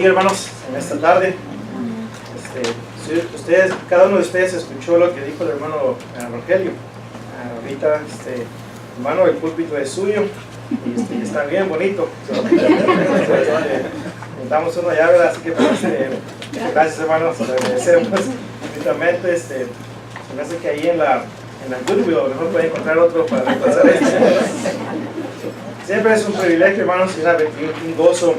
bendiga, hermanos, en esta tarde. Cada uno de ustedes escuchó lo que dijo el hermano Rogelio. Ahorita, hermano, el púlpito es suyo y está bien bonito. Damos uno ya, ¿verdad? Así que pues, gracias, hermanos, le agradecemos infinitamente. Se me hace que ahí en la Goodwill a lo mejor pueden encontrar otro para reemplazar este. Siempre es un privilegio, hermanos, y un gozo.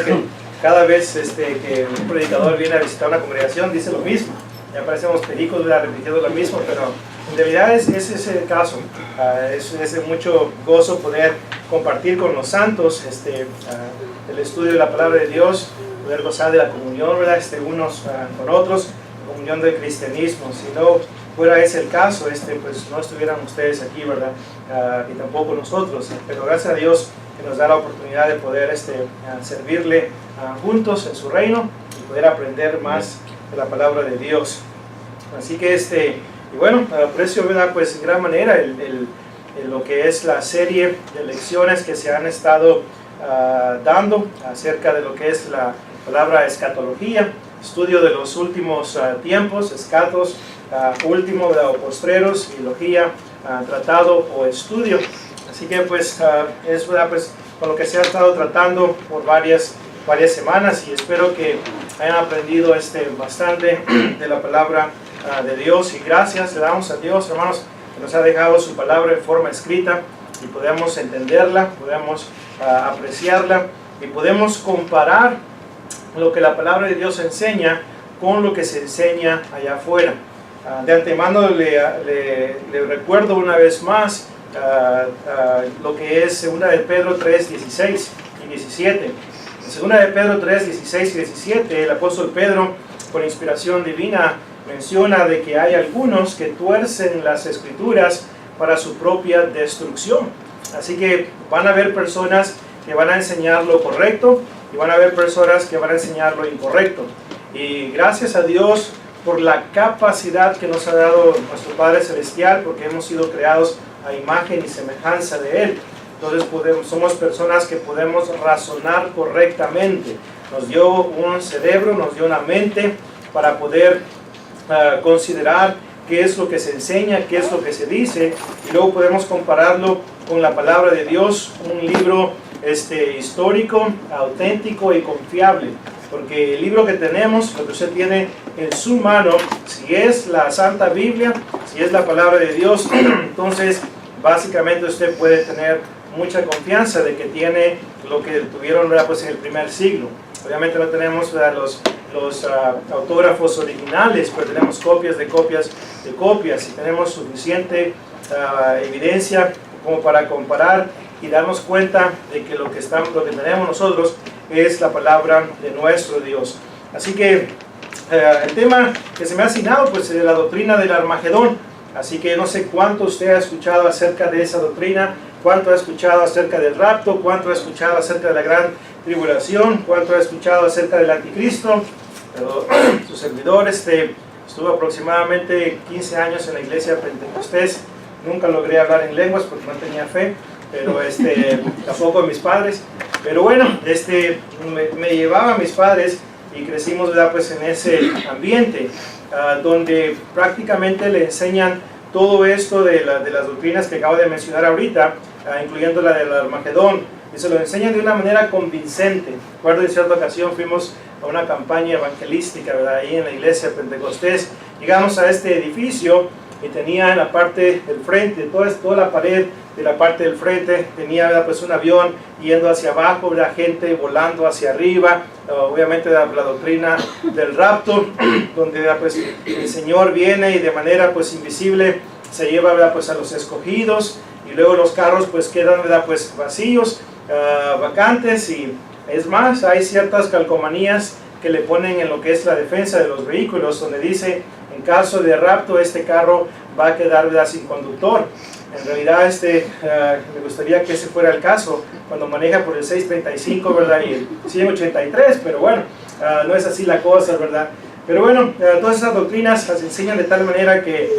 Que cada vez que un predicador viene a visitar una congregación dice lo mismo. Ya parecemos pericos, repitiendo lo mismo, pero en realidad ese es el caso. Es mucho gozo poder compartir con los santos el estudio de la palabra de Dios, poder gozar de la comunión, ¿verdad? Unos con otros, comunión del cristianismo. Si no fuera ese el caso, pues no estuvieran ustedes aquí, ¿verdad? Y tampoco nosotros. Pero gracias a Dios que nos da la oportunidad de poder servirle juntos en su reino y poder aprender más de la palabra de Dios. Así que y bueno, aprecio, ¿verdad? Pues en gran manera lo que es la serie de lecciones que se han estado dando acerca de lo que es la palabra escatología, estudio de los últimos tiempos, escatos, último, ¿verdad? O postreros, y logía, tratado o estudio. Así que pues es, ¿verdad? Pues con lo que se ha estado tratando por varias semanas, y espero que hayan aprendido bastante de la palabra de Dios, y gracias le damos a Dios, hermanos, que nos ha dejado su palabra en forma escrita y podemos entenderla, podemos apreciarla y podemos comparar lo que la palabra de Dios enseña con lo que se enseña allá afuera. De antemano le recuerdo una vez más lo que es 2 de Pedro 3, 16 y 17. En 2 de Pedro 3, 16 y 17, el apóstol Pedro, por inspiración divina, menciona de que hay algunos que tuercen las escrituras para su propia destrucción. Así que van a haber personas que van a enseñar lo correcto y van a haber personas que van a enseñar lo incorrecto. Y gracias a Dios por la capacidad que nos ha dado nuestro Padre Celestial, porque hemos sido creados a imagen y semejanza de Él. Entonces somos personas que podemos razonar correctamente. Nos dio un cerebro, nos dio una mente para poder considerar qué es lo que se enseña, qué es lo que se dice, y luego podemos compararlo con la palabra de Dios, un libro histórico, auténtico y confiable. Porque el libro que tenemos, lo que usted tiene en su mano, si es la Santa Biblia, si es la palabra de Dios, entonces básicamente usted puede tener mucha confianza de que tiene lo que tuvieron, ¿verdad? Pues en el primer siglo. Obviamente no tenemos, ¿verdad? los autógrafos originales, pero tenemos copias de copias de copias, y tenemos suficiente evidencia como para comparar y darnos cuenta de que lo que tenemos nosotros es la palabra de nuestro Dios. Así que el tema que se me ha asignado pues es la doctrina del Armagedón. Así que no sé cuánto usted ha escuchado acerca de esa doctrina, cuánto ha escuchado acerca del rapto, cuánto ha escuchado acerca de la gran tribulación, cuánto ha escuchado acerca del anticristo. Pero su servidor estuvo aproximadamente 15 años en la iglesia Pentecostés. Nunca logré hablar en lenguas porque no tenía fe, pero tampoco mis padres. Pero bueno, me llevaba a mis padres y crecimos, ¿verdad? Pues en ese ambiente donde prácticamente le enseñan todo esto de las doctrinas que acabo de mencionar ahorita, incluyendo la del Armagedón, y se lo enseñan de una manera convincente. Recuerdo en cierta ocasión fuimos a una campaña evangelística, ¿verdad? Ahí en la iglesia Pentecostés. Llegamos a este edificio y tenía en la parte del frente, toda la pared de la parte del frente, tenía, ¿verdad? Pues un avión yendo hacia abajo, la gente volando hacia arriba. Obviamente la doctrina del rapto, donde, ¿verdad? Pues el Señor viene y de manera pues invisible se lleva, ¿verdad? Pues a los escogidos, y luego los carros pues quedan, ¿verdad? Pues vacíos, vacantes. Y es más, hay ciertas calcomanías que le ponen en lo que es la defensa de los vehículos, donde dice: en caso de rapto este carro va a quedar, ¿verdad? Sin conductor. En realidad me gustaría que ese fuera el caso cuando maneja por el 635, ¿verdad? Y el 183, pero bueno, no es así la cosa, ¿verdad? Pero bueno, todas esas doctrinas las enseñan de tal manera que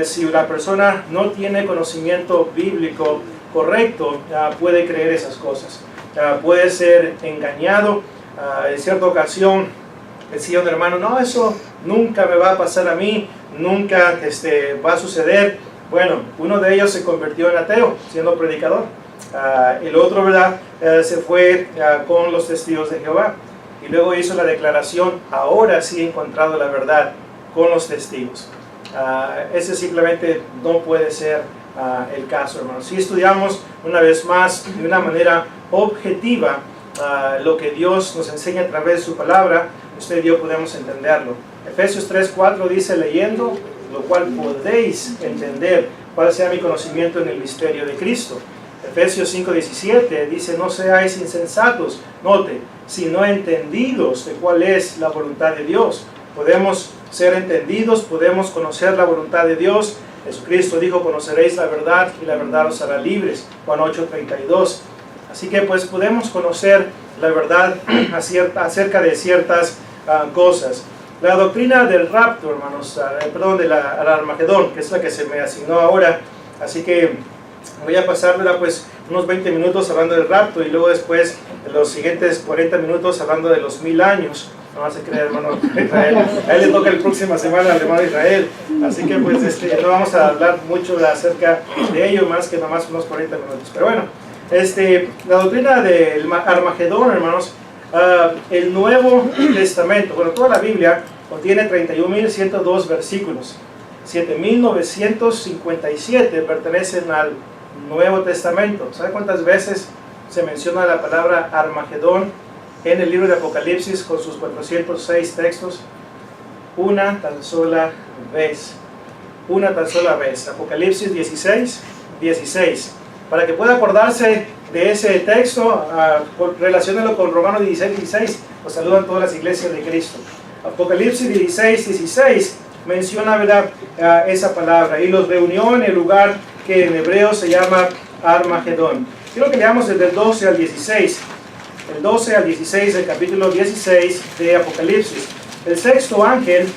si la persona no tiene conocimiento bíblico correcto, puede creer esas cosas, puede ser engañado En cierta ocasión decía un hermano, no, eso nunca me va a pasar a mí, nunca va a suceder. Bueno, uno de ellos se convirtió en ateo siendo predicador. El otro, ¿verdad? Se fue con los testigos de Jehová y luego hizo la declaración, ahora sí he encontrado la verdad con los testigos. Ese simplemente no puede ser el caso, hermanos. Si estudiamos una vez más de una manera objetiva lo que Dios nos enseña a través de su palabra, usted y yo podemos entenderlo. Efesios 3:4 dice, leyendo, lo cual podéis entender cuál sea mi conocimiento en el misterio de Cristo. Efesios 5:17 dice, no seáis insensatos, note, sino entendidos de cuál es la voluntad de Dios. Podemos ser entendidos, podemos conocer la voluntad de Dios. Jesucristo dijo, conoceréis la verdad y la verdad os hará libres. Juan 8:32. Así que pues podemos conocer la verdad acerca de ciertas cosas. La doctrina del rapto, hermanos, perdón, del Armagedón, que es la que se me asignó ahora. Así que voy a pasar, ¿verdad? Pues unos 20 minutos hablando del rapto y luego después los siguientes 40 minutos hablando de los 1000 años. No se crea, hermano Israel. A él le toca la próxima semana al hermano Israel. Así que pues no vamos a hablar mucho acerca de ello, más que nomás unos 40 minutos. Pero bueno, la doctrina del Armagedón, hermanos, el Nuevo Testamento, bueno, toda la Biblia contiene 31.102 versículos. 7.957 pertenecen al Nuevo Testamento. ¿Sabe cuántas veces se menciona la palabra Armagedón en el libro de Apocalipsis con sus 406 textos? Una tan sola vez. Una tan sola vez. Apocalipsis 16:16. Para que pueda acordarse de ese texto, relaciónelo con Romanos 16:16. Los saludan todas las iglesias de Cristo. Apocalipsis 16:16 menciona, ¿verdad?, esa palabra, y los reunió en el lugar que en hebreo se llama Armagedón. Quiero que leamos desde el 12 al 16. El 12 al 16 del capítulo 16 de Apocalipsis. El sexto ángel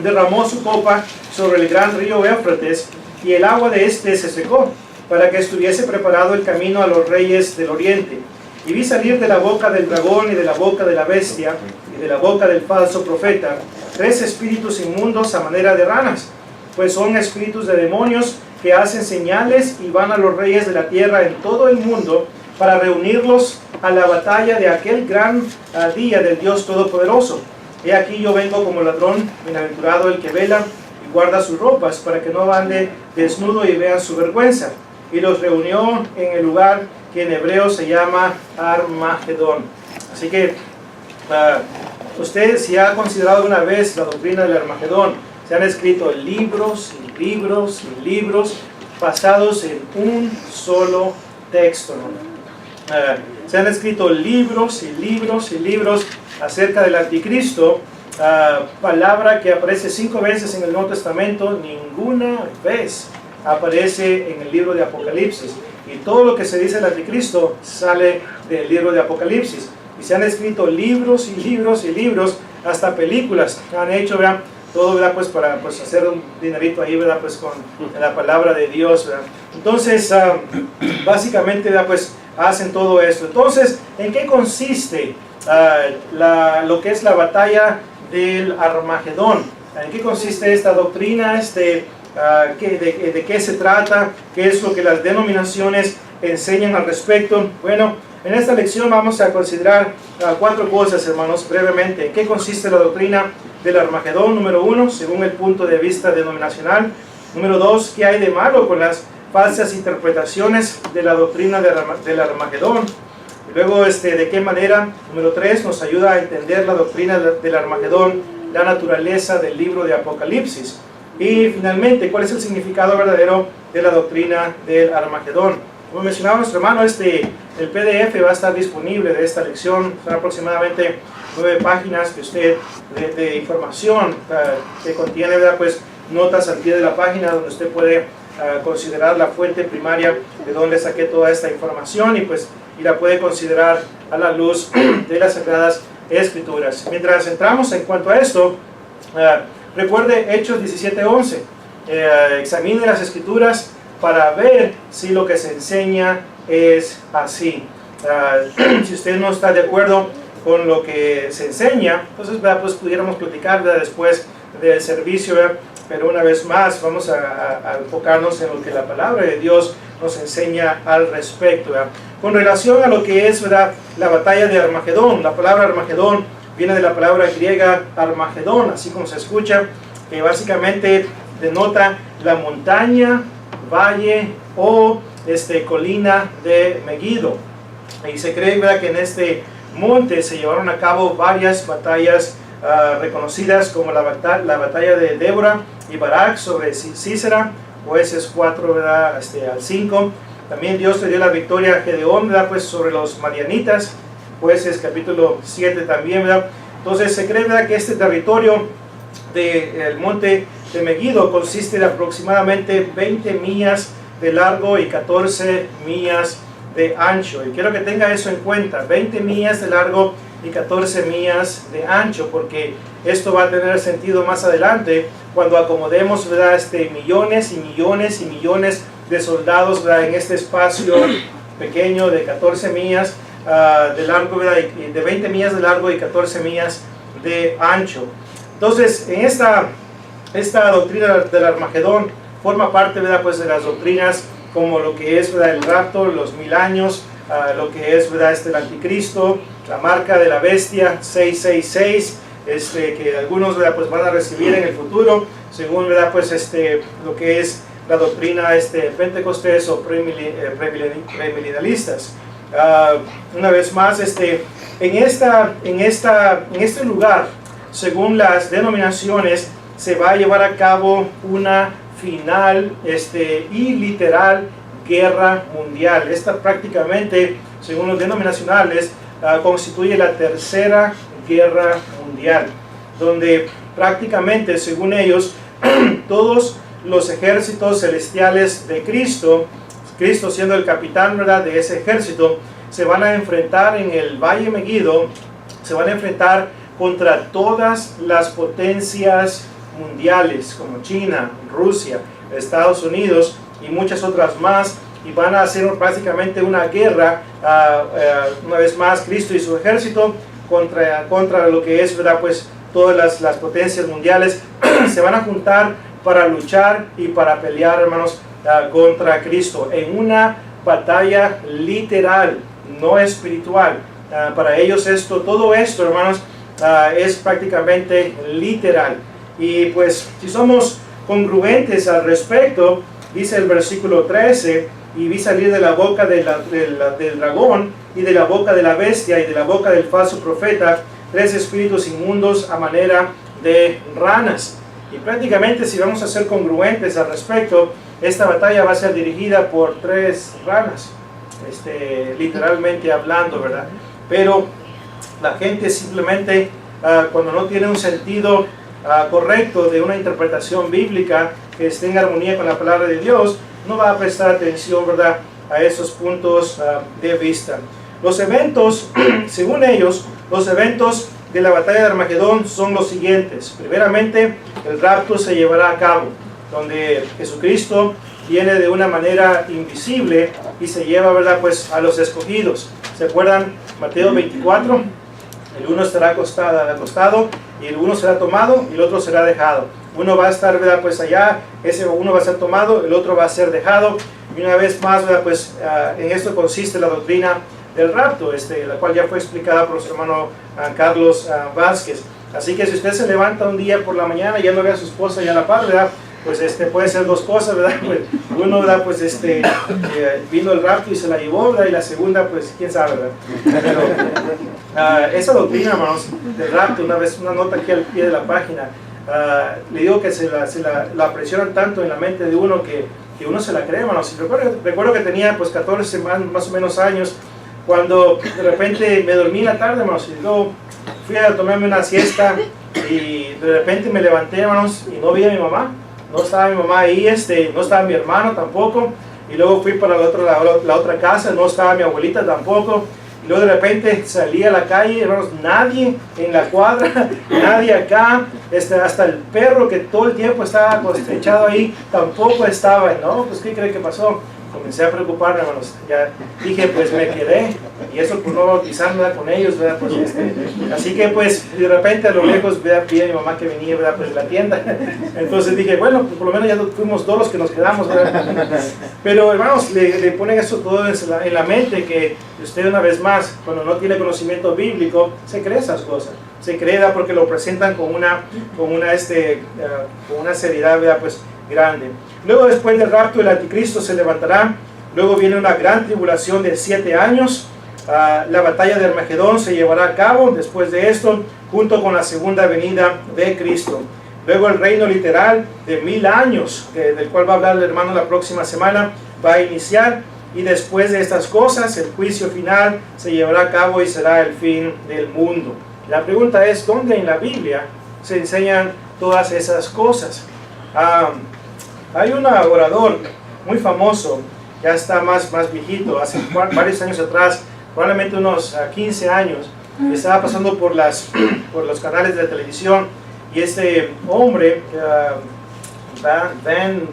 derramó su copa sobre el gran río Éufrates, y el agua de este se secó, para que estuviese preparado el camino a los reyes del oriente. Y vi salir de la boca del dragón y de la boca de la bestia y de la boca del falso profeta 3 espíritus inmundos a manera de ranas, pues son espíritus de demonios que hacen señales y van a los reyes de la tierra en todo el mundo para reunirlos a la batalla de aquel gran día del Dios Todopoderoso. He aquí yo vengo como ladrón, bienaventurado el que vela y guarda sus ropas, para que no ande desnudo y vean su vergüenza. Y los reunió en el lugar que en hebreo se llama Armagedón. Así que usted, si ha considerado una vez la doctrina del Armagedón, se han escrito libros y libros y libros basados en un solo texto, ¿no? Se han escrito libros y libros y libros acerca del anticristo, palabra que aparece 5 veces en el Nuevo Testamento, ninguna vez aparece en el libro de Apocalipsis. Y todo lo que se dice del anticristo sale del libro de Apocalipsis. Y se han escrito libros y libros y libros, hasta películas han hecho, ¿verdad? Todo, ¿verdad? Pues para pues hacer un dinerito ahí, ¿verdad? Pues con la palabra de Dios, ¿verdad? Entonces, básicamente, ¿verdad? Pues hacen todo esto. Entonces, ¿en qué consiste lo que es la batalla del Armagedón? ¿En qué consiste esta doctrina? ¿De qué se trata? ¿Qué es lo que las denominaciones enseñan al respecto? Bueno, en esta lección vamos a considerar 4 cosas, hermanos, brevemente. ¿En qué consiste la doctrina del Armagedón? Número 1, según el punto de vista denominacional. Número 2, ¿qué hay de malo con las falsas interpretaciones de la doctrina del Armagedón? Y luego, ¿de qué manera? Número 3, nos ayuda a entender la doctrina del Armagedón, la naturaleza del libro de Apocalipsis. Y finalmente, ¿cuál es el significado verdadero de la doctrina del Armagedón? Como mencionaba nuestro hermano, el PDF va a estar disponible de esta lección. Son aproximadamente 9 páginas de información que contiene, ¿verdad? Pues notas al pie de la página donde usted puede considerar la fuente primaria de donde saqué toda esta información y la puede considerar a la luz de las Sagradas Escrituras. Mientras entramos en cuanto a esto, recuerde Hechos 17:11. Examine las Escrituras para ver si lo que se enseña es así. Si usted no está de acuerdo con lo que se enseña. Entonces, ¿verdad? Pues pudiéramos platicar, ¿verdad? Después del servicio, ¿verdad? Pero una vez más vamos a enfocarnos en lo que la palabra de Dios nos enseña al respecto, ¿verdad? Con relación a lo que es, ¿verdad?, la batalla de Armagedón. La palabra Armagedón viene de la palabra griega Armagedón, así como se escucha, que básicamente denota la montaña, valle o colina de Megiddo. Y se cree, ¿verdad?, que en este monte se llevaron a cabo varias batallas reconocidas, como la batalla de Débora y Barak sobre Sísera, jueces 4, ¿verdad?, al 5. También Dios le dio la victoria a Gedeón, ¿verdad?, pues sobre los madianitas, jueces capítulo 7 también, ¿verdad? Entonces se cree, ¿verdad?, que este territorio del monte de Megiddo consiste de aproximadamente 20 millas de largo y 14 millas de ancho. Y quiero que tenga eso en cuenta, 20 millas de largo y 14 millas de ancho, porque esto va a tener sentido más adelante cuando acomodemos, ¿verdad?, millones y millones y millones de soldados, ¿verdad?, en este espacio pequeño de 14 millas de largo, ¿verdad?, y de 20 millas de largo y 14 millas de ancho. Entonces, en esta doctrina del Armagedón forma parte, ¿verdad?, pues de las doctrinas como lo que es, ¿verdad?, el rapto, los 1000 años, lo que es, ¿verdad?, el anticristo, la marca de la bestia 666, que algunos, ¿verdad?, pues van a recibir en el futuro, según, ¿verdad?, pues lo que es la doctrina pentecostés o premilenialistas. Una vez más, en este lugar, según las denominaciones, se va a llevar a cabo una final y literal guerra mundial. Esta prácticamente, según los denominacionales, constituye la tercera guerra mundial, donde prácticamente, según ellos, todos los ejércitos celestiales de Cristo siendo el capitán, ¿verdad?, de ese ejército, se van a enfrentar en el Valle Megiddo, se van a enfrentar contra todas las potencias mundiales como China, Rusia, Estados Unidos y muchas otras más, y van a hacer básicamente una guerra, una vez más, Cristo y su ejército contra lo que es, ¿verdad?, pues todas las potencias mundiales se van a juntar para luchar y para pelear, hermanos, contra Cristo en una batalla literal, no espiritual. Para ellos todo esto, hermanos, es prácticamente literal. Y pues si somos congruentes al respecto, dice el versículo 13, y vi salir de la boca del dragón y de la boca de la bestia y de la boca del falso profeta 3 espíritus inmundos a manera de ranas. Y prácticamente, si vamos a ser congruentes al respecto, esta batalla va a ser dirigida por 3 ranas, literalmente hablando, ¿verdad? Pero la gente simplemente, cuando no tiene un sentido correcto de una interpretación bíblica que esté en armonía con la palabra de Dios, no va a prestar atención, ¿verdad?, a esos puntos de vista. Los eventos, según ellos, los eventos de la batalla de Armagedón son los siguientes. Primeramente, el rapto se llevará a cabo, donde Jesucristo viene de una manera invisible y se lleva, ¿verdad?, pues a los escogidos. ¿Se acuerdan? Mateo 24, el uno estará acostado y el uno será tomado y el otro será dejado. Uno va a estar, ¿verdad?, pues allá, ese uno va a ser tomado, el otro va a ser dejado. Y una vez más, ¿verdad?, pues en esto consiste la doctrina del rapto, la cual ya fue explicada por su hermano Carlos Vázquez. Así que si usted se levanta un día por la mañana y ya no ve a su esposa ya a la par, ¿verdad?, pues puede ser 2 cosas, ¿verdad? Pues, uno, ¿verdad?, pues vino el rapto y se la llevó, ¿verdad?, y la segunda, pues quién sabe, ¿verdad? Pero esa doctrina, hermanos, del rapto, una nota aquí al pie de la página, le digo que se la presionan tanto en la mente de uno que uno se la cree, hermanos. Recuerdo que tenía pues 14 más o menos años, cuando de repente me dormí en la tarde, hermanos, y luego fui a tomarme una siesta y de repente me levanté, hermanos, y no vi a mi mamá. No estaba mi mamá ahí, no estaba mi hermano tampoco, y luego fui para la otra casa, no estaba mi abuelita tampoco, y luego de repente salí a la calle, hermanos, nadie en la cuadra, nadie acá, hasta el perro que todo el tiempo estaba echado ahí, tampoco estaba, ¿no? Pues ¿qué cree que pasó? comencé a preocuparme, hermanos. Ya dije, pues me quedé, y eso por no bautizarme, ¿verdad?, con ellos, ¿verdad? Pues, así que pues de repente a lo lejos, ¿verdad?, vi a mi mamá que venía, ¿verdad?, pues de la tienda. Entonces dije, bueno, pues, por lo menos ya fuimos todos los que nos quedamos, ¿verdad? Pero hermanos, le ponen eso todo en la mente, que usted una vez más, cuando no tiene conocimiento bíblico, se cree esas cosas. Se cree, ¿verdad?, porque lo presentan con una seriedad, ¿verdad?, pues grande. Luego, después del rapto, el anticristo se levantará. Luego viene una gran tribulación de 7 años. La batalla de Armagedón se llevará a cabo después de esto, junto con la segunda venida de Cristo. Luego el reino literal de 1000 años, del cual va a hablar el hermano la próxima semana, va a iniciar. Y después de estas cosas, el juicio final se llevará a cabo y será el fin del mundo. La pregunta es, ¿dónde en la Biblia se enseñan todas esas cosas? Hay un orador muy famoso, ya está más viejito, hace varios años atrás, probablemente unos 15 años, estaba pasando por los canales de televisión, y este hombre,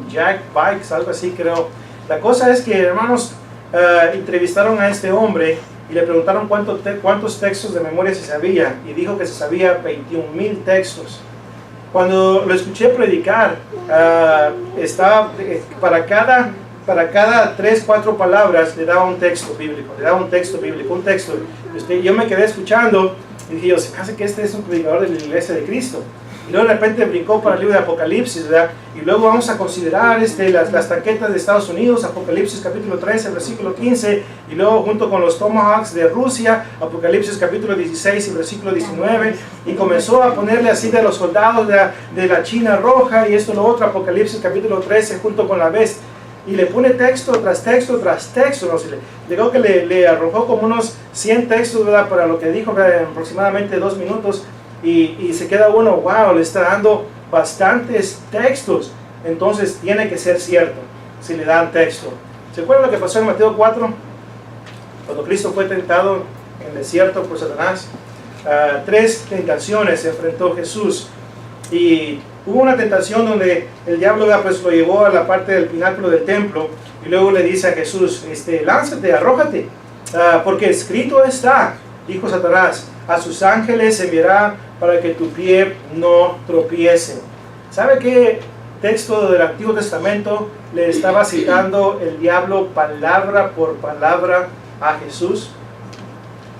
Jack Bikes, algo así creo. La cosa es que, hermanos, entrevistaron a este hombre y le preguntaron cuántos textos de memoria se sabía, y dijo que se sabía 21,000 textos. Cuando lo escuché predicar, para cada 3-4 palabras le daba un texto bíblico, un texto. Yo me quedé escuchando y dije, se me hace que este es un predicador de la iglesia de Cristo. Y luego de repente brincó para el libro de Apocalipsis, ¿verdad? Y luego vamos a considerar las tanquetas de Estados Unidos, Apocalipsis capítulo 13, versículo 15, y luego junto con los Tomahawks de Rusia, Apocalipsis capítulo 16 y versículo 19, y comenzó a ponerle así de los soldados de la China roja, y esto lo otro, Apocalipsis capítulo 13, junto con la bestia. Y le pone texto tras texto tras texto, ¿no? Digo que le arrojó como unos 100 textos, ¿verdad?, para lo que dijo, ¿verdad?, en aproximadamente 2 minutos. Y se queda uno, wow, le está dando bastantes textos. Entonces tiene que ser cierto, si le dan texto. ¿Se acuerdan lo que pasó en Mateo 4? Cuando Cristo fue tentado en el desierto por Satanás. 3 tentaciones se enfrentó Jesús. Y hubo una tentación donde el diablo, pues, lo llevó a la parte del pináculo del templo. Y luego le dice a Jesús, lánzate, arrójate. Porque escrito está, dijo Satanás, a sus ángeles enviará para que tu pie no tropiece. ¿Sabe qué texto del Antiguo Testamento le estaba citando el diablo palabra por palabra a Jesús?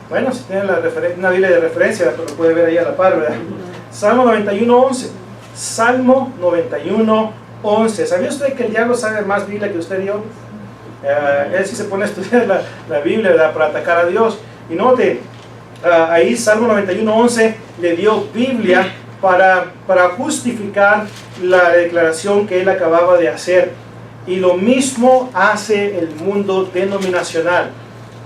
Bueno, si tiene una Biblia de referencia, lo puede ver ahí a la par, ¿verdad? Salmo 91:11. Salmo 91:11. ¿Sabía usted que el diablo sabe más Biblia que usted y yo? Él sí se pone a estudiar la Biblia, ¿verdad?, para atacar a Dios. Y note, ahí Salmo 91:11 le dio Biblia para justificar la declaración que él acababa de hacer. Y lo mismo hace el mundo denominacional.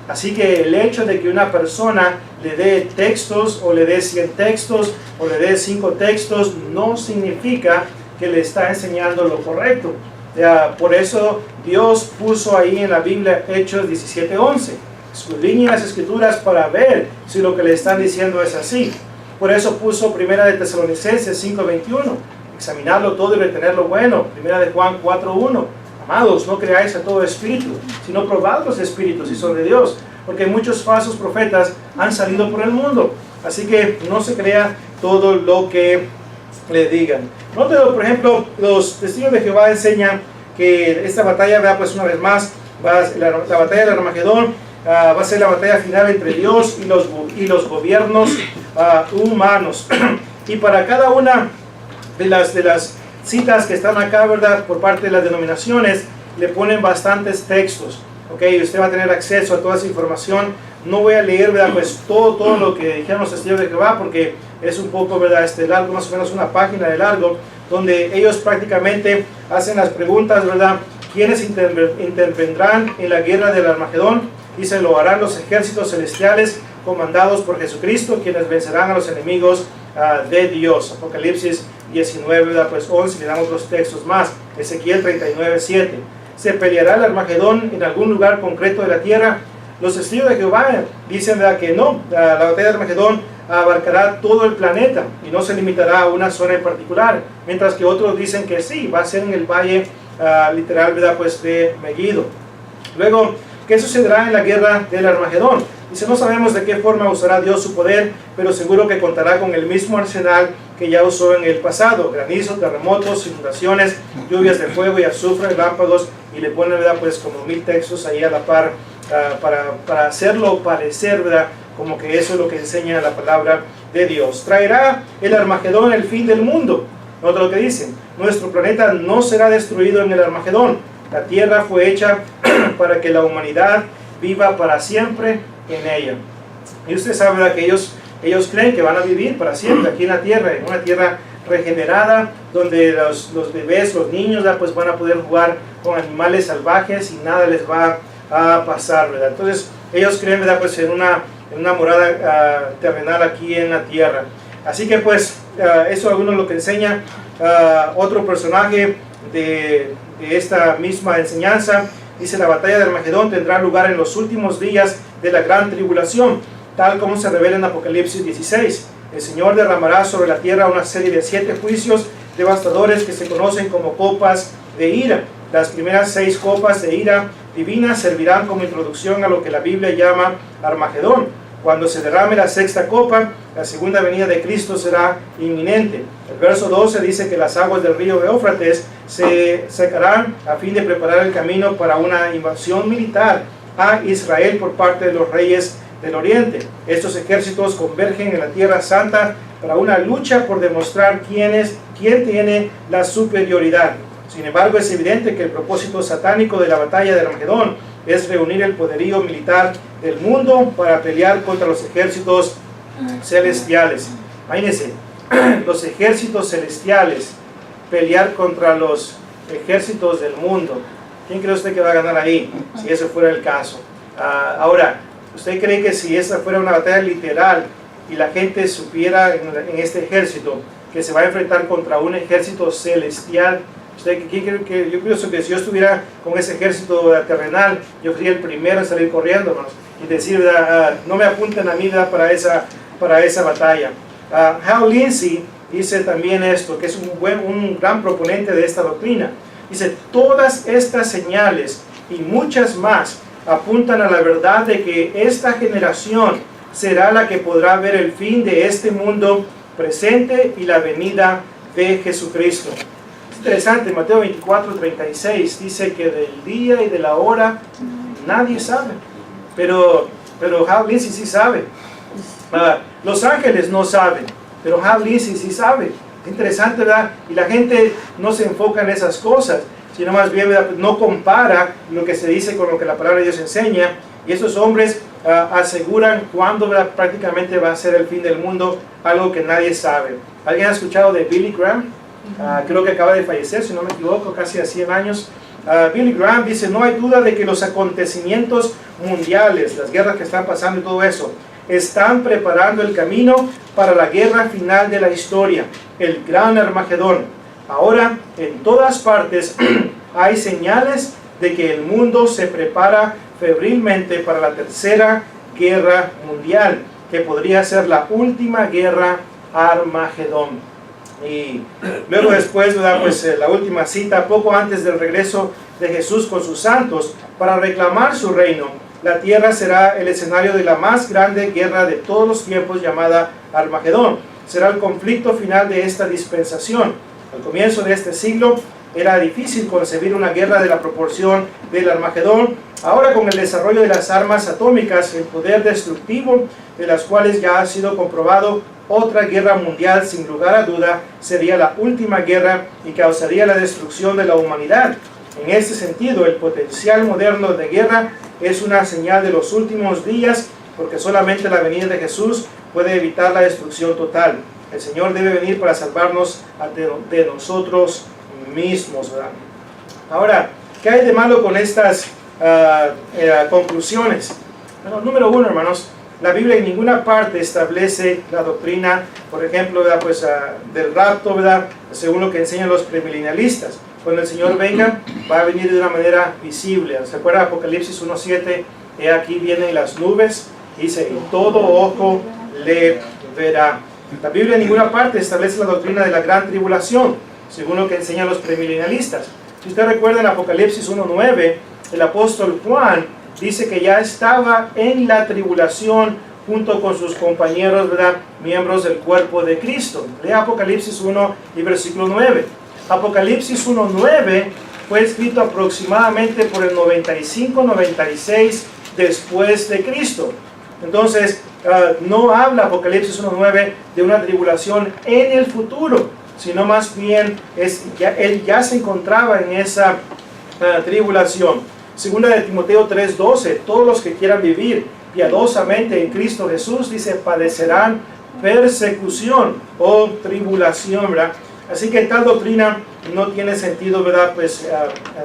Así que el hecho de que una persona le dé textos, o le dé 100 textos, o le dé 5 textos, no significa que le está enseñando lo correcto. Por eso Dios puso ahí en la Biblia Hechos 17:11. Escudriñe las Escrituras para ver si lo que le están diciendo es así. Por eso puso Primera de Tesalonicenses 5:21. Examinarlo todo y retener lo bueno. Primera de Juan 4:1. Amados, no creáis a todo espíritu, sino probad los espíritus si son de Dios, porque muchos falsos profetas han salido por el mundo. Así que no se crea todo lo que le digan. Nótelo, por ejemplo, los testigos de Jehová enseñan que esta batalla, pues una vez más, la batalla de Armagedón va a ser la batalla final entre Dios y los gobiernos humanos. Y para cada una de las citas que están acá, ¿verdad?, por parte de las denominaciones, le ponen bastantes textos. Ok, usted va a tener acceso a toda esa información. No voy a leer, ¿verdad?, pues todo lo que dijeron los testigos de Jehová, porque es un poco, ¿verdad?, largo, más o menos una página de largo, donde ellos prácticamente hacen las preguntas, ¿verdad?, ¿quiénes intervendrán en la guerra del Armagedón? Dice, lo harán los ejércitos celestiales comandados por Jesucristo, quienes vencerán a los enemigos de Dios. Apocalipsis 19, ¿verdad?, pues 11, le damos los textos más. Ezequiel 39:7. ¿Se peleará el Armagedón en algún lugar concreto de la tierra? Los testigos de Jehová dicen, ¿verdad?, que no. La batalla de Armagedón abarcará todo el planeta y no se limitará a una zona en particular, mientras que otros dicen que sí, va a ser en el valle literal, ¿verdad?, pues de Megiddo. Luego, ¿qué sucederá en la guerra del Armagedón? Dice, no sabemos de qué forma usará Dios su poder, pero seguro que contará con el mismo arsenal que ya usó en el pasado: granizo, terremotos, inundaciones, lluvias de fuego y azufre, relámpagos, y le pone, ¿verdad?, pues como 1000 textos ahí a la par, para hacerlo parecer, ¿verdad?, como que eso es lo que enseña la palabra de Dios. Traerá el Armagedón el fin del mundo. Nota lo que dicen: nuestro planeta no será destruido en el Armagedón. La tierra fue hecha para que la humanidad viva para siempre en ella. Y usted sabe, ¿verdad?, que ellos creen que van a vivir para siempre aquí en la tierra, en una tierra regenerada, donde los bebés, los niños, ¿verdad?, pues van a poder jugar con animales salvajes y nada les va a pasar, ¿verdad? Entonces ellos creen, ¿verdad?, pues en una morada terrenal aquí en la tierra. Así que pues eso algunos lo que enseña. Otro personaje de esta misma enseñanza dice: la batalla de Armagedón tendrá lugar en los últimos días de la gran tribulación, tal como se revela en Apocalipsis 16. El Señor derramará sobre la tierra una serie de 7 juicios devastadores que se conocen como copas de ira. Las primeras 6 copas de ira divina servirán como introducción a lo que la Biblia llama Armagedón. Cuando se derrame la 6ª copa, la segunda venida de Cristo será inminente. El verso 12 dice que las aguas del río Éufrates se secarán a fin de preparar el camino para una invasión militar a Israel por parte de los reyes del oriente. Estos ejércitos convergen en la Tierra Santa para una lucha por demostrar quién tiene la superioridad. Sin embargo, es evidente que el propósito satánico de la batalla de Armagedón es reunir el poderío militar del mundo para pelear contra los ejércitos celestiales. Imagínense, los ejércitos celestiales pelear contra los ejércitos del mundo. ¿Quién cree usted que va a ganar ahí, si ese fuera el caso? Ahora, ¿usted cree que si esa fuera una batalla literal y la gente supiera en este ejército que se va a enfrentar contra un ejército celestial? ¿Quién cree que? Yo pienso que si yo estuviera con ese ejército terrenal, yo sería el primero en salir corriendo, hermanos, y decir, no me apunten a mí para esa batalla. Hal Lindsey dice también esto, que es un gran proponente de esta doctrina. Dice: todas estas señales y muchas más apuntan a la verdad de que esta generación será la que podrá ver el fin de este mundo presente y la venida de Jesucristo. Es interesante, Mateo 24:36 dice que del día y de la hora nadie sabe, pero Hal Lindsey sí sabe. Los ángeles no saben, pero Hal Lindsey sí sabe. Es interesante, ¿verdad? Y la gente no se enfoca en esas cosas, sino más bien, ¿verdad?, no compara lo que se dice con lo que la palabra de Dios enseña. Y estos hombres aseguran cuándo, ¿verdad?, prácticamente va a ser el fin del mundo, algo que nadie sabe. ¿Alguien ha escuchado de Billy Graham? Creo que acaba de fallecer, si no me equivoco, casi a 100 años. Billy Graham dice: no hay duda de que los acontecimientos mundiales, las guerras que están pasando y todo eso, están preparando el camino para la guerra final de la historia, el gran Armagedón. Ahora, en todas partes hay señales de que el mundo se prepara febrilmente para la tercera guerra mundial, que podría ser la última guerra Armagedón. Y luego después, ¿verdad?, pues la última cita, poco antes del regreso de Jesús con sus santos para reclamar su reino, la tierra será el escenario de la más grande guerra de todos los tiempos, llamada Armagedón. Será el conflicto final de esta dispensación. Al comienzo de este siglo era difícil concebir una guerra de la proporción del Armagedón. Ahora, con el desarrollo de las armas atómicas, el poder destructivo de las cuales ya ha sido comprobado, otra guerra mundial, sin lugar a duda, sería la última guerra y causaría la destrucción de la humanidad. En este sentido, el potencial moderno de guerra es una señal de los últimos días, porque solamente la venida de Jesús puede evitar la destrucción total. El Señor debe venir para salvarnos de nosotros mismos, ¿verdad? Ahora, ¿qué hay de malo con estas conclusiones? Bueno, número 1, hermanos, la Biblia en ninguna parte establece la doctrina, por ejemplo, ¿verdad?, pues, del rapto, ¿verdad?, según lo que enseñan los premilenialistas. Cuando el Señor venga, va a venir de una manera visible. ¿Se acuerdan? Apocalipsis 1:7, he aquí vienen las nubes, dice, y todo ojo le verá. La Biblia en ninguna parte establece la doctrina de la gran tribulación, según lo que enseñan los premilenialistas. Si usted recuerda, en Apocalipsis 1:9, el apóstol Juan dice que ya estaba en la tribulación junto con sus compañeros, ¿verdad?, miembros del cuerpo de Cristo. Lea Apocalipsis 1 y versículo 9. Apocalipsis 1:9 fue escrito aproximadamente por el 95-96 después de Cristo. Entonces, no habla Apocalipsis 1:9 de una tribulación en el futuro, sino más bien él ya se encontraba en esa tribulación. Segunda de Timoteo 3:12, todos los que quieran vivir piadosamente en Cristo Jesús, dice, padecerán persecución o tribulación, ¿verdad? Así que tal doctrina no tiene sentido, ¿verdad?, pues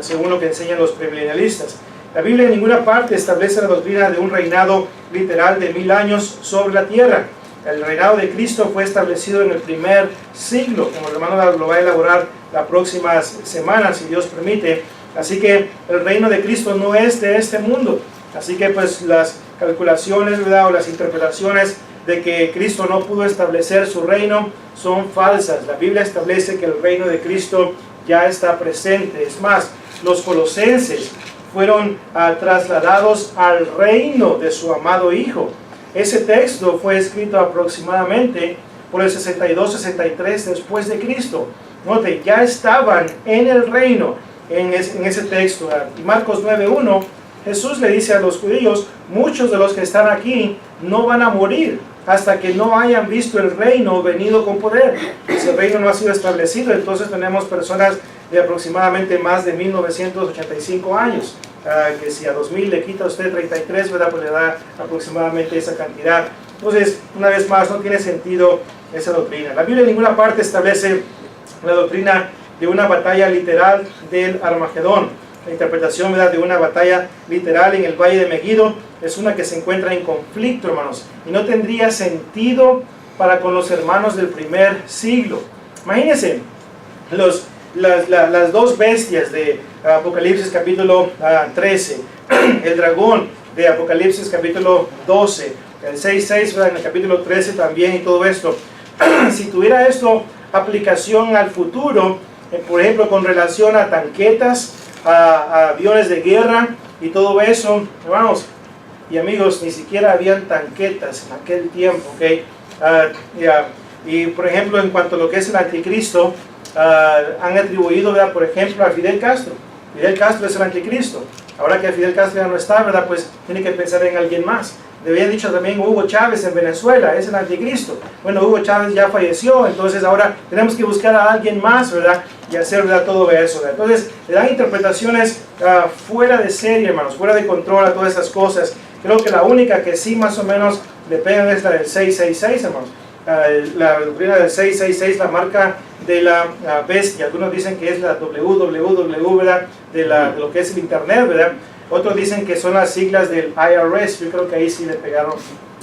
según lo que enseñan los premilenialistas. La Biblia en ninguna parte establece la doctrina de un reinado literal de 1000 años sobre la tierra. El reinado de Cristo fue establecido en el primer siglo, como el hermano lo va a elaborar la próxima semana, si Dios permite. Así que el reino de Cristo no es de este mundo. Así que pues las calculaciones, ¿verdad?, o las interpretaciones de que Cristo no pudo establecer su reino son falsas. La Biblia establece que el reino de Cristo ya está presente. Es más, los colosenses fueron trasladados al reino de su amado Hijo. Ese texto fue escrito aproximadamente por el 62-63 después de Cristo. Note, ya estaban en el reino en ese texto. Y Marcos 9:1, Jesús le dice a los judíos, muchos de los que están aquí no van a morir hasta que no hayan visto el reino venido con poder. Ese reino no ha sido establecido, entonces tenemos personas de aproximadamente más de 1985 años. Que si a 2000 le quita a usted 33, ¿verdad?, pues le da aproximadamente esa cantidad. Entonces, una vez más, no tiene sentido esa doctrina. La Biblia en ninguna parte establece la doctrina de una batalla literal del Armagedón. La interpretación, ¿verdad?, de una batalla literal en el Valle de Megiddo es una que se encuentra en conflicto, hermanos, y no tendría sentido para con los hermanos del primer siglo. Imagínense las dos bestias de Apocalipsis capítulo 13, el dragón de Apocalipsis capítulo 12, el 6:6, ¿verdad?, en el capítulo 13 también, y todo esto. Si tuviera esto aplicación al futuro, por ejemplo, con relación a tanquetas, a aviones de guerra y todo eso, hermanos y amigos, ni siquiera habían tanquetas en aquel tiempo, ¿ok? Y por ejemplo, en cuanto a lo que es el anticristo, han atribuido, ¿verdad?, por ejemplo, a Fidel Castro. Fidel Castro es el anticristo. Ahora que Fidel Castro ya no está, ¿verdad?, pues tiene que pensar en alguien más. Le habían dicho también Hugo Chávez en Venezuela, es el anticristo. Bueno, Hugo Chávez ya falleció, entonces ahora tenemos que buscar a alguien más, ¿verdad?, y hacer, ¿verdad?, todo eso, ¿verdad? Entonces le dan interpretaciones fuera de serie, hermanos, fuera de control a todas esas cosas. Creo que la única que sí más o menos le pegan es la del 666, hermanos. La doctrina del 666, la marca de la bestia. Algunos dicen que es la www, ¿verdad?, de lo que es el internet, ¿verdad? Otros dicen que son las siglas del IRS. Yo creo que ahí sí le pegaron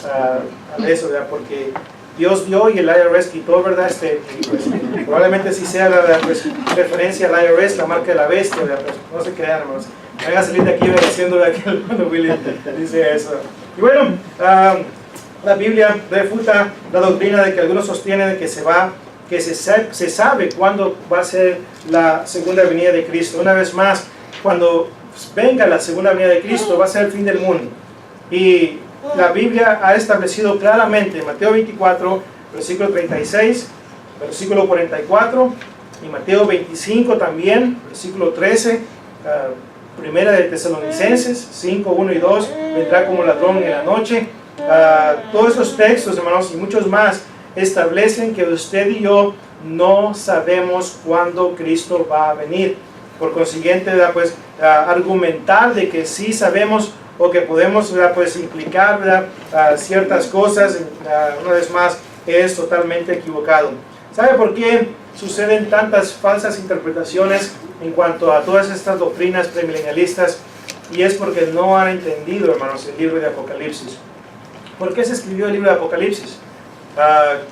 a eso, ¿verdad?, porque Dios dio y el IRS quitó, ¿verdad? Pues, probablemente sí sea la pues, referencia al IRS, la marca de la bestia, ¿verdad? Pues, no se crean, hermanos. Van a salir de aquí diciendo de que el hermano William dice eso. Y bueno, la Biblia refuta la doctrina de que algunos sostienen que se sabe cuándo va a ser la segunda venida de Cristo. Una vez más, cuando venga la segunda venida de Cristo, va a ser el fin del mundo. Y la Biblia ha establecido claramente, Mateo 24, versículo 36, versículo 44, y Mateo 25 también, versículo 13, primera de Tesalonicenses 5, 1 y 2, vendrá como ladrón en la noche. Todos esos textos, hermanos, y muchos más, establecen que usted y yo no sabemos cuándo Cristo va a venir. Por consiguiente, pues, argumentar de que sí sabemos o que podemos, pues, implicar, ciertas cosas, una vez más, es totalmente equivocado. ¿Sabe por qué suceden tantas falsas interpretaciones en cuanto a todas estas doctrinas premilenialistas? Y es porque no han entendido, hermanos, el libro de Apocalipsis. ¿Por qué se escribió el libro de Apocalipsis?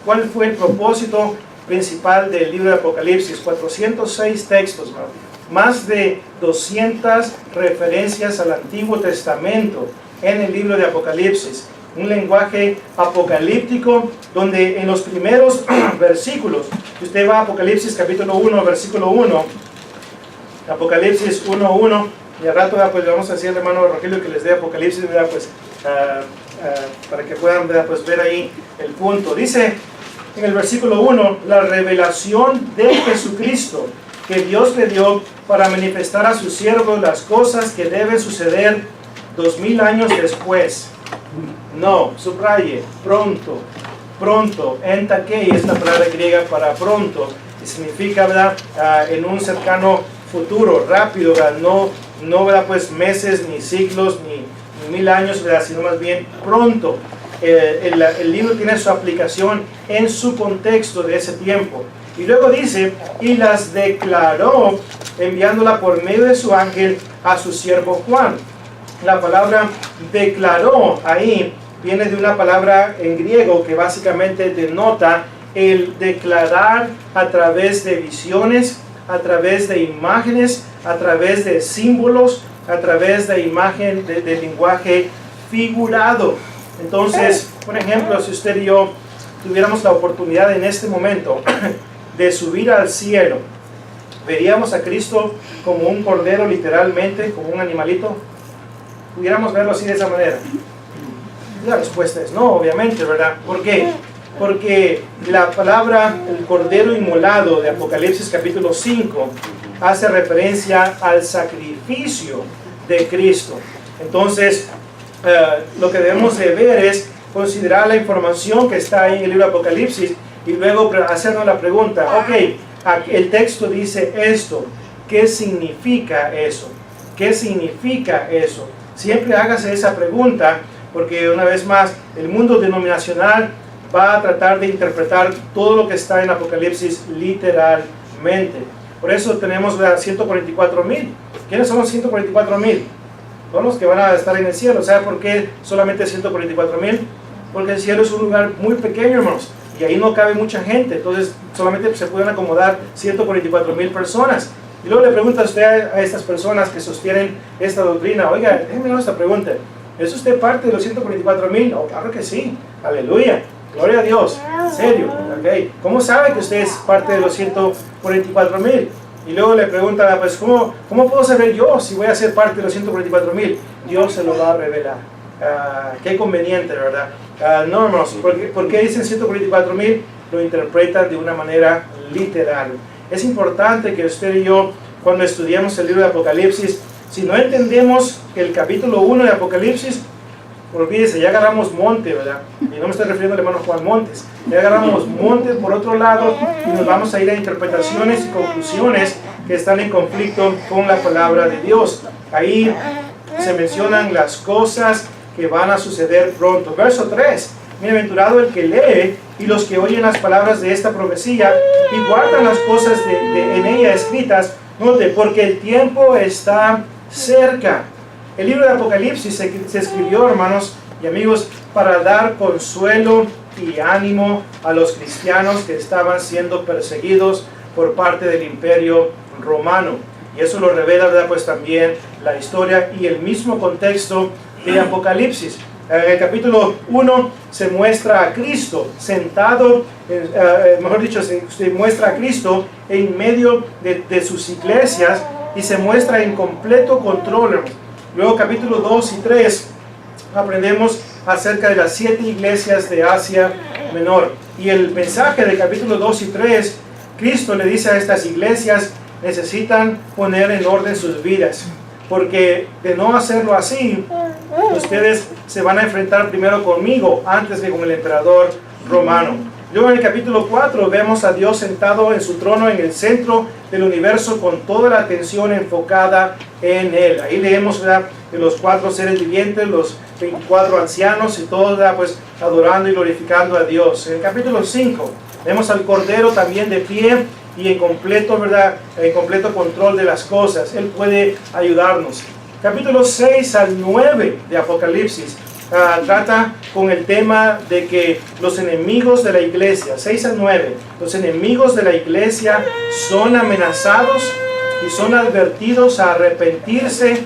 ¿Cuál fue el propósito principal del libro de Apocalipsis? 406 textos, hermanos. Más de 200 referencias al Antiguo Testamento en el libro de Apocalipsis. Un lenguaje apocalíptico donde en los primeros versículos, si usted va a Apocalipsis capítulo 1, versículo 1, Apocalipsis 1:1, Y al rato, ¿verdad? Pues le vamos a decir al hermano Rogelio que les dé Apocalipsis, ¿verdad? Pues, para que puedan, ¿verdad? Pues ver ahí el punto. Dice en el versículo 1, la revelación de Jesucristo que Dios le dio para manifestar a sus siervos las cosas que deben suceder 2000 años después. No, subraye, pronto, pronto, entakei, esta palabra griega para pronto, significa, ¿verdad? En un cercano futuro, rápido, ¿verdad? No, ¿verdad? Pues meses, ni siglos, ni 1000 años, ¿verdad? Sino más bien pronto. El libro tiene su aplicación en su contexto de ese tiempo. Y luego dice, y las declaró enviándola por medio de su ángel a su siervo Juan. La palabra declaró ahí viene de una palabra en griego que básicamente denota el declarar a través de visiones, a través de imágenes, a través de símbolos, a través de imagen, de lenguaje figurado. Entonces, por ejemplo, si usted y yo tuviéramos la oportunidad en este momento de subir al cielo, ¿veríamos a Cristo como un cordero literalmente, como un animalito? ¿Pudiéramos verlo así de esa manera? La respuesta es no, obviamente, ¿verdad? ¿Por qué? Porque la palabra el cordero inmolado de Apocalipsis capítulo 5 hace referencia al sacrificio de Cristo. Entonces, lo que debemos de ver es considerar la información que está ahí en el libro de Apocalipsis y luego hacernos la pregunta, ok, el texto dice esto, ¿qué significa eso? ¿Qué significa eso? Siempre hágase esa pregunta, porque una vez más, el mundo denominacional va a tratar de interpretar todo lo que está en Apocalipsis literalmente. Por eso tenemos 144,000. ¿Quiénes son los 144,000? Son los que van a estar en el cielo. ¿Sabe por qué solamente 144,000? Porque el cielo es un lugar muy pequeño, hermanos, y ahí no cabe mucha gente. Entonces solamente se pueden acomodar 144,000 personas. Y luego le pregunta a usted a estas personas que sostienen esta doctrina, oiga, déjeme esta pregunta, ¿es usted parte de los 144,000? Oh, claro que sí, aleluya, gloria a Dios, en serio, okay. ¿Cómo sabe que usted es parte de los 144,000? Y luego le pregunta, pues, ¿cómo puedo saber yo si voy a ser parte de los 144,000? Dios se lo va a revelar. Qué conveniente, ¿verdad? No, hermanos, ¿por qué dicen 144,000? Lo interpretan de una manera literal. Es importante que usted y yo, cuando estudiamos el libro de Apocalipsis, si no entendemos el capítulo 1 de Apocalipsis, olvídese, ya agarramos monte, ¿verdad? Y no me estoy refiriendo al hermano Juan Montes. Ya agarramos monte por otro lado y nos vamos a ir a interpretaciones y conclusiones que están en conflicto con la palabra de Dios. Ahí se mencionan las cosas que van a suceder pronto. Verso 3. Bienaventurado el que lee y los que oyen las palabras de esta profecía y guardan las cosas en ella escritas. Note, porque el tiempo está cerca. El libro de Apocalipsis se escribió, hermanos y amigos, para dar consuelo y ánimo a los cristianos que estaban siendo perseguidos por parte del imperio romano. Y eso lo revela, ¿verdad? Pues también la historia y el mismo contexto de Apocalipsis. En el capítulo 1 se muestra a Cristo sentado, mejor dicho, se muestra a Cristo en medio de sus iglesias y se muestra en completo control. Luego capítulo 2 y 3 aprendemos acerca de las 7 iglesias de Asia Menor. Y el mensaje del capítulo 2 y 3, Cristo le dice a estas iglesias, necesitan poner en orden sus vidas, porque de no hacerlo así, ustedes se van a enfrentar primero conmigo antes que con el emperador romano. Luego en el capítulo 4 vemos a Dios sentado en su trono en el centro del universo con toda la atención enfocada en Él. Ahí leemos, ¿verdad?, de los 4 seres vivientes, los 24 ancianos y todos, ¿verdad?, pues adorando y glorificando a Dios. En el capítulo 5 vemos al Cordero también de pie y en completo, ¿verdad?, en completo control de las cosas. Él puede ayudarnos. Capítulos 6 al 9 de Apocalipsis trata con el tema de que los enemigos de la iglesia, 6 al 9, los enemigos de la iglesia son amenazados y son advertidos a arrepentirse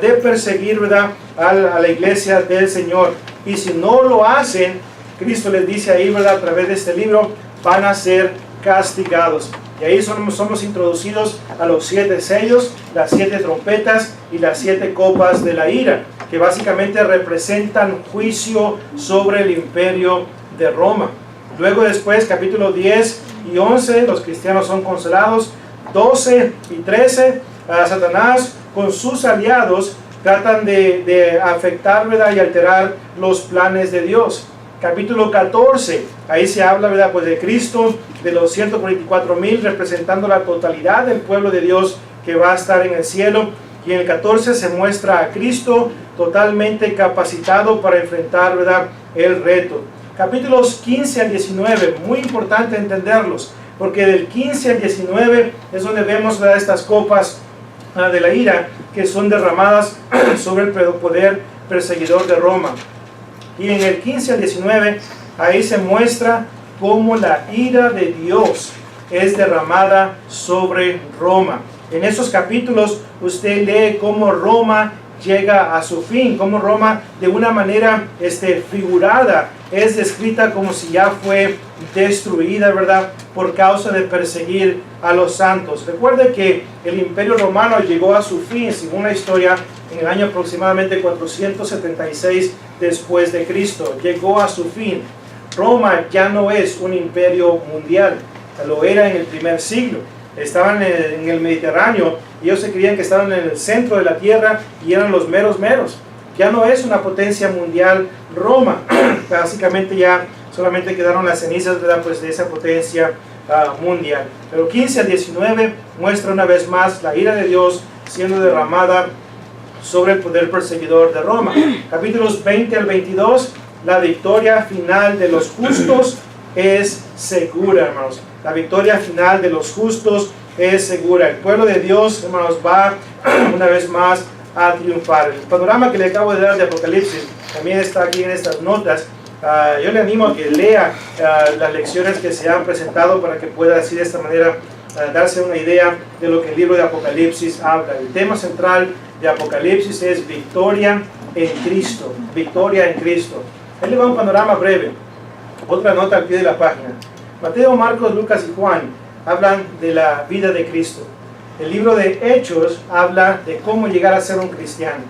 de perseguir, ¿verdad?, a la iglesia del Señor. Y si no lo hacen, Cristo les dice ahí, ¿verdad?, a través de este libro, van a ser castigados. Y ahí somos introducidos a los 7 sellos, las 7 trompetas y las 7 copas de la ira, que básicamente representan juicio sobre el imperio de Roma. Luego después, capítulo 10 y 11, los cristianos son consolados. 12 y 13, Satanás con sus aliados tratan de afectar, ¿verdad?, y alterar los planes de Dios. Capítulo 14, ahí se habla, ¿verdad?, pues de Cristo, de los 144,000, representando la totalidad del pueblo de Dios que va a estar en el cielo. Y en el 14 se muestra a Cristo totalmente capacitado para enfrentar, ¿verdad?, el reto. Capítulos 15 al 19, muy importante entenderlos, porque del 15 al 19 es donde vemos, ¿verdad?, estas copas de la ira que son derramadas sobre el poder perseguidor de Roma. Y en el 15 al 19, ahí se muestra cómo la ira de Dios es derramada sobre Roma. En esos capítulos usted lee cómo Roma llega a su fin, cómo Roma de una manera figurada es descrita como si ya fue destruida, ¿verdad?, por causa de perseguir a los santos. Recuerde que el imperio romano llegó a su fin, según la historia, en el año aproximadamente 476 después de Cristo. Llegó a su fin. Roma ya no es un imperio mundial, lo era en el primer siglo. Estaban en el Mediterráneo, y ellos se creían que estaban en el centro de la tierra y eran los meros meros. Ya no es una potencia mundial Roma. Básicamente ya solamente quedaron las cenizas, ¿verdad?, pues de esa potencia mundial. Pero 15 al 19 muestra una vez más la ira de Dios siendo derramada sobre el poder perseguidor de Roma. Capítulos 20 al 22, la victoria final de los justos es segura, hermanos. La victoria final de los justos es segura. El pueblo de Dios, hermanos, va una vez más a triunfar. El panorama que le acabo de dar de Apocalipsis también está aquí en estas notas. Yo le animo a que lea las lecciones que se han presentado para que pueda así de esta manera darse una idea de lo que el libro de Apocalipsis habla. El tema central de Apocalipsis es victoria en Cristo. Victoria en Cristo. Él le va un panorama breve. Otra nota al pie de la página. Mateo, Marcos, Lucas y Juan hablan de la vida de Cristo. El libro de Hechos habla de cómo llegar a ser un cristiano.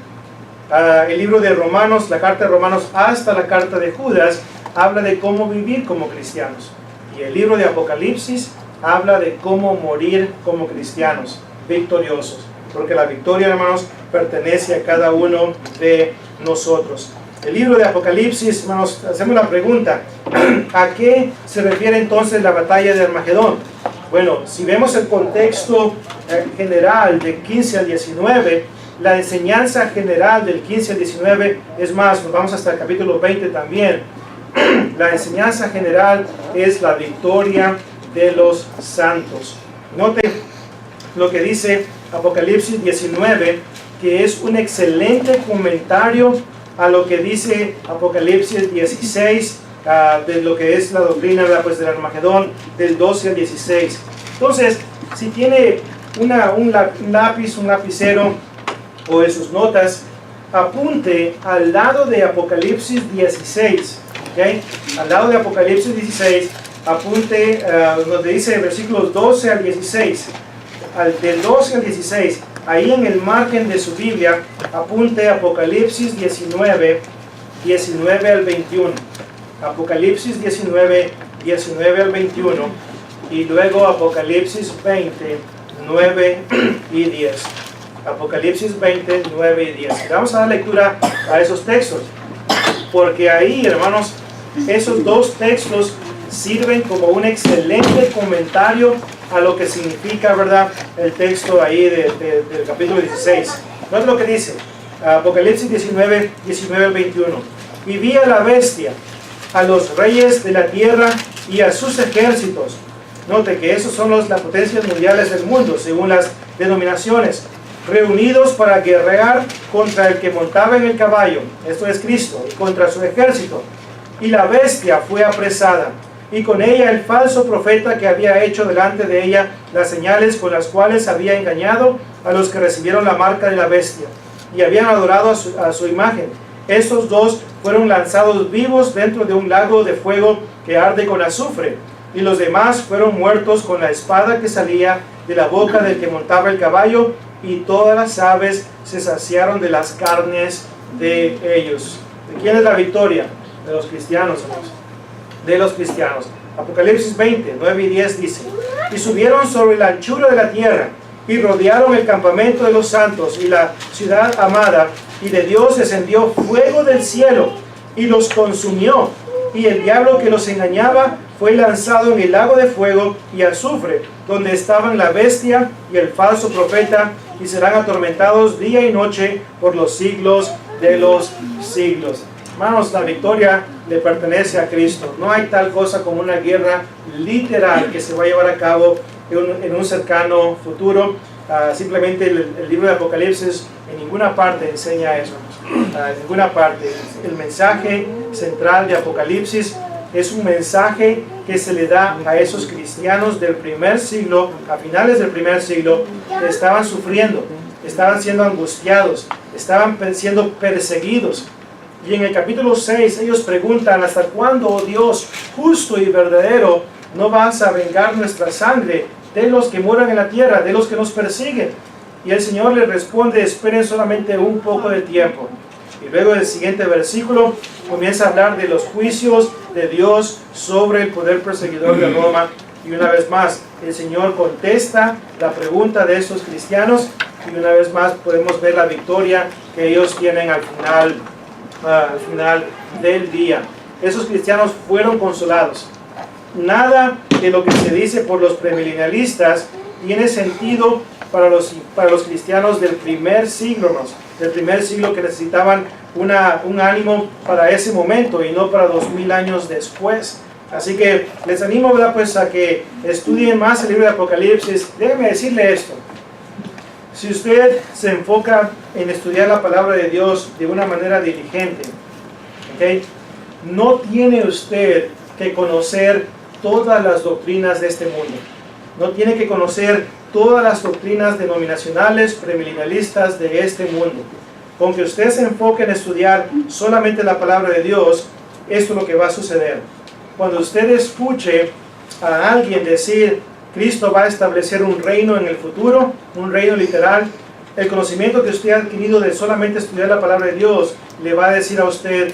El libro de Romanos, la carta de Romanos hasta la carta de Judas, habla de cómo vivir como cristianos. Y el libro de Apocalipsis habla de cómo morir como cristianos, victoriosos. Porque la victoria, hermanos, pertenece a cada uno de nosotros. El libro de Apocalipsis, hermanos, hacemos la pregunta, ¿a qué se refiere entonces la batalla de Armagedón? Bueno, si vemos el contexto general de 15 al 19, la enseñanza general del 15 al 19, es más, nos vamos hasta el capítulo 20 también, la enseñanza general es la victoria de los santos. Note lo que dice Apocalipsis 19, que es un excelente comentario a lo que dice Apocalipsis 16, de lo que es la doctrina, pues, del Armagedón, del 12 al 16. Entonces, si tiene un lápiz, un lapicero, o en sus notas, apunte al lado de Apocalipsis 16, ¿okay? Al lado de Apocalipsis 16, apunte donde dice versículos 12 al 16, del 12 al 16, ahí en el margen de su Biblia, apunte Apocalipsis 19, 19 al 21, Apocalipsis 19, 19 al 21, y luego Apocalipsis 20, 9 y 10. Apocalipsis 20, 9 y 10. Vamos a dar lectura a esos textos, porque ahí, hermanos, esos dos textos sirven como un excelente comentario a lo que significa, ¿verdad?, el texto ahí del capítulo 16. Note lo que dice, Apocalipsis 19, 19 al 21. Y vi a la bestia, a los reyes de la tierra y a sus ejércitos. Note que esos son las potencias mundiales del mundo, según las denominaciones, reunidos para guerrear contra el que montaba en el caballo, esto es Cristo, y contra su ejército. Y la bestia fue apresada, y con ella el falso profeta que había hecho delante de ella las señales con las cuales había engañado a los que recibieron la marca de la bestia, y habían adorado a su imagen. Estos dos fueron lanzados vivos dentro de un lago de fuego que arde con azufre, y los demás fueron muertos con la espada que salía de la boca del que montaba el caballo, y todas las aves se saciaron de las carnes de ellos. ¿De quién es la victoria? De los cristianos, hermanos. De los cristianos. Apocalipsis 20, 9 y 10 dice: y subieron sobre la anchura de la tierra, y rodearon el campamento de los santos y la ciudad amada, y de Dios descendió fuego del cielo, y los consumió, y el diablo que los engañaba fue lanzado en el lago de fuego y azufre, donde estaban la bestia y el falso profeta, y serán atormentados día y noche por los siglos de los siglos. Hermanos, la victoria le pertenece a Cristo. No hay tal cosa como una guerra literal que se va a llevar a cabo en un cercano futuro. Simplemente el libro de Apocalipsis en ninguna parte enseña eso. En ninguna parte. El mensaje central de Apocalipsis es un mensaje que se le da a esos cristianos del primer siglo, a finales del primer siglo, que estaban sufriendo, estaban siendo angustiados, estaban siendo perseguidos. Y en el capítulo 6 ellos preguntan: ¿hasta cuándo, oh Dios justo y verdadero, no vas a vengar nuestra sangre de los que moran en la tierra, de los que nos persiguen? Y el Señor les responde: esperen solamente un poco de tiempo. Y luego el siguiente versículo comienza a hablar de los juicios de Dios sobre el poder perseguidor de Roma. Y una vez más el Señor contesta la pregunta de estos cristianos, y una vez más podemos ver la victoria que ellos tienen al final del día. Esos cristianos fueron consolados. Nada de lo que se dice por los premilenialistas tiene sentido para los cristianos del primer siglo, hermanos, del primer siglo, que necesitaban un ánimo para ese momento y no para 2000 años después. Así que les animo, ¿verdad?, pues, a que estudien más el libro de Apocalipsis. Déjenme decirle esto: si usted se enfoca en estudiar la palabra de Dios de una manera diligente, ¿okay?, no tiene usted que conocer todas las doctrinas de este mundo. No tiene que conocer todas las doctrinas denominacionales, premilenialistas de este mundo. Con que usted se enfoque en estudiar solamente la palabra de Dios, esto es lo que va a suceder. Cuando usted escuche a alguien decir: Cristo va a establecer un reino en el futuro, un reino literal, el conocimiento que usted ha adquirido de solamente estudiar la palabra de Dios le va a decir a usted: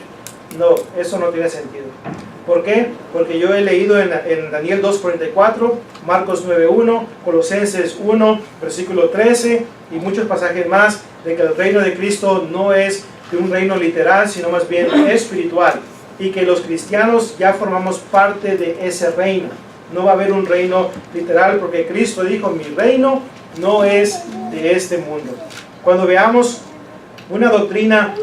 no, eso no tiene sentido. ¿Por qué? Porque yo he leído en Daniel 2:44, Marcos 9:1, Colosenses 1, versículo 13 y muchos pasajes más, de que el reino de Cristo no es de un reino literal, sino más bien espiritual, y que los cristianos ya formamos parte de ese reino. No va a haber un reino literal, porque Cristo dijo: mi reino no es de este mundo. Cuando veamos una doctrina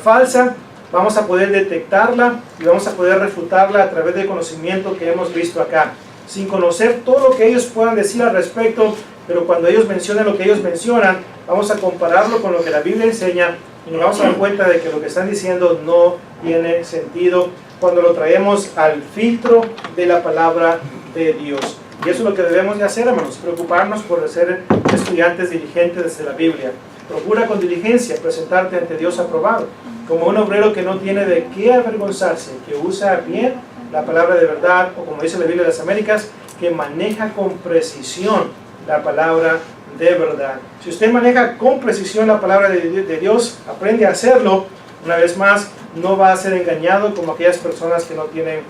falsa, vamos a poder detectarla y vamos a poder refutarla a través del conocimiento que hemos visto acá, sin conocer todo lo que ellos puedan decir al respecto. Pero cuando ellos mencionan lo que ellos mencionan, vamos a compararlo con lo que la Biblia enseña, y nos vamos a dar cuenta de que lo que están diciendo no tiene sentido cuando lo traemos al filtro de la palabra de Dios. Y eso es lo que debemos de hacer, hermanos: preocuparnos por ser estudiantes diligentes de la Biblia. Procura con diligencia presentarte ante Dios aprobado, como un obrero que no tiene de qué avergonzarse, que usa bien la palabra de verdad, o como dice la Biblia de las Américas, que maneja con precisión la palabra de verdad. Si usted maneja con precisión la palabra de Dios, aprende a hacerlo, una vez más, no va a ser engañado como aquellas personas que no tienen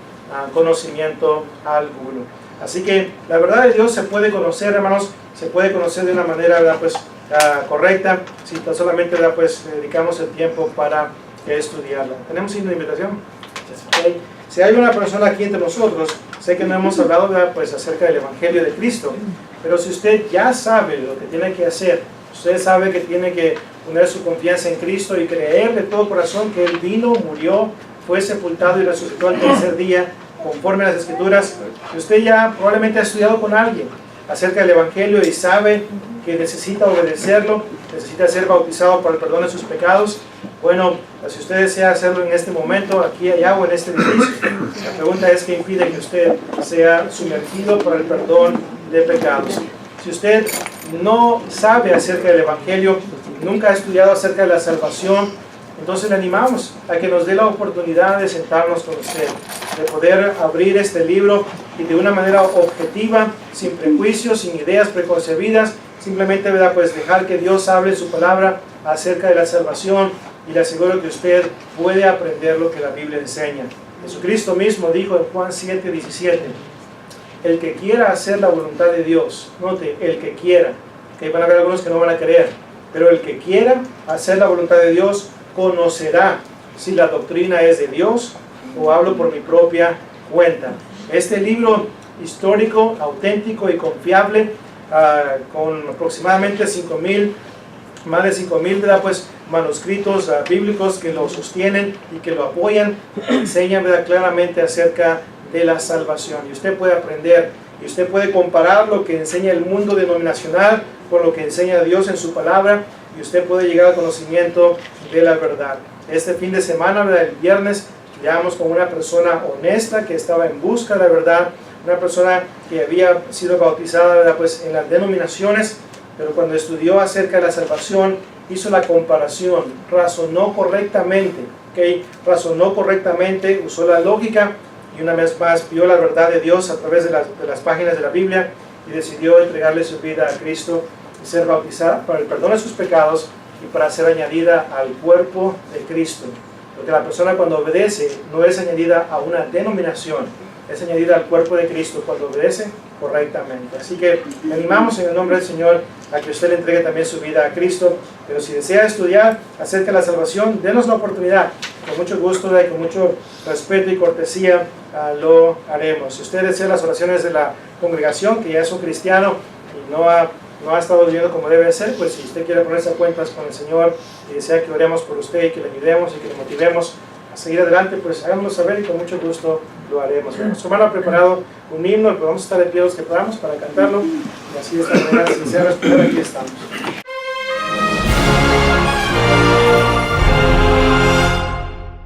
conocimiento alguno. Así que la verdad de Dios se puede conocer, hermanos, se puede conocer de una manera, ¿verdad?, pues, correcta, si tan solamente, ¿verdad?, pues, dedicamos el tiempo para estudiarla. ¿Tenemos signo de invitación? Okay. Si hay una persona aquí entre nosotros, sé que no hemos hablado, ¿verdad?, pues, acerca del Evangelio de Cristo, pero si usted ya sabe lo que tiene que hacer, usted sabe que tiene que poner su confianza en Cristo y creer de todo corazón que Él vino, murió, fue sepultado y resucitó al tercer día, conforme a las Escrituras. Si usted ya probablemente ha estudiado con alguien acerca del Evangelio y sabe que necesita obedecerlo, necesita ser bautizado para el perdón de sus pecados, bueno, si usted desea hacerlo en este momento, aquí, allá o en este edificio, la pregunta es: ¿qué impide que usted sea sumergido para el perdón de pecados? Si usted no sabe acerca del Evangelio, nunca ha estudiado acerca de la salvación, Entonces le animamos a que nos dé la oportunidad de sentarnos con usted, de poder abrir este libro y de una manera objetiva, sin prejuicios, sin ideas preconcebidas, simplemente, ¿verdad?, pues dejar que Dios hable en su palabra acerca de la salvación, y le aseguro que usted puede aprender lo que la Biblia enseña. Jesucristo mismo dijo en Juan 7:17, el que quiera hacer la voluntad de Dios, note, el que quiera, que van a haber algunos que no van a querer, pero el que quiera hacer la voluntad de Dios conocerá si la doctrina es de Dios o hablo por mi propia cuenta. Este libro histórico, auténtico y confiable, con aproximadamente más de 5,000 pues, manuscritos bíblicos que lo sostienen y que lo apoyan, enseñan, ¿verdad?, claramente acerca de la salvación. Y usted puede aprender, y usted puede comparar lo que enseña el mundo denominacional con lo que enseña Dios en su palabra, y usted puede llegar al conocimiento de la verdad. Este fin de semana, ¿verdad?, el viernes, llegamos con una persona honesta que estaba en busca de la verdad, una persona que había sido bautizada, ¿verdad?, pues, en las denominaciones, pero cuando estudió acerca de la salvación, hizo la comparación, razonó correctamente, razonó correctamente, usó la lógica, y una vez más vio la verdad de Dios a través de las páginas de la Biblia, y decidió entregarle su vida a Cristo y ser bautizada para el perdón de sus pecados y para ser añadida al cuerpo de Cristo. Porque la persona, cuando obedece, no es añadida a una denominación, es añadida al cuerpo de Cristo cuando obedece correctamente. Así que le animamos en el nombre del Señor a que usted le entregue también su vida a Cristo. Pero si desea estudiar acerca de la salvación, denos la oportunidad. Con mucho gusto y con mucho respeto y cortesía lo haremos. Si usted desea las oraciones de la congregación, que ya es un cristiano y no ha estado viviendo como debe ser, pues si usted quiere ponerse a cuentas con el Señor y desea que oremos por usted y que le ayudemos y que le motivemos a seguir adelante, pues háganoslo saber y con mucho gusto lo haremos. Nuestro hermano ha preparado un himno, y podemos estar de pie los que podamos para cantarlo, y así de esta manera, si desea responder, aquí estamos.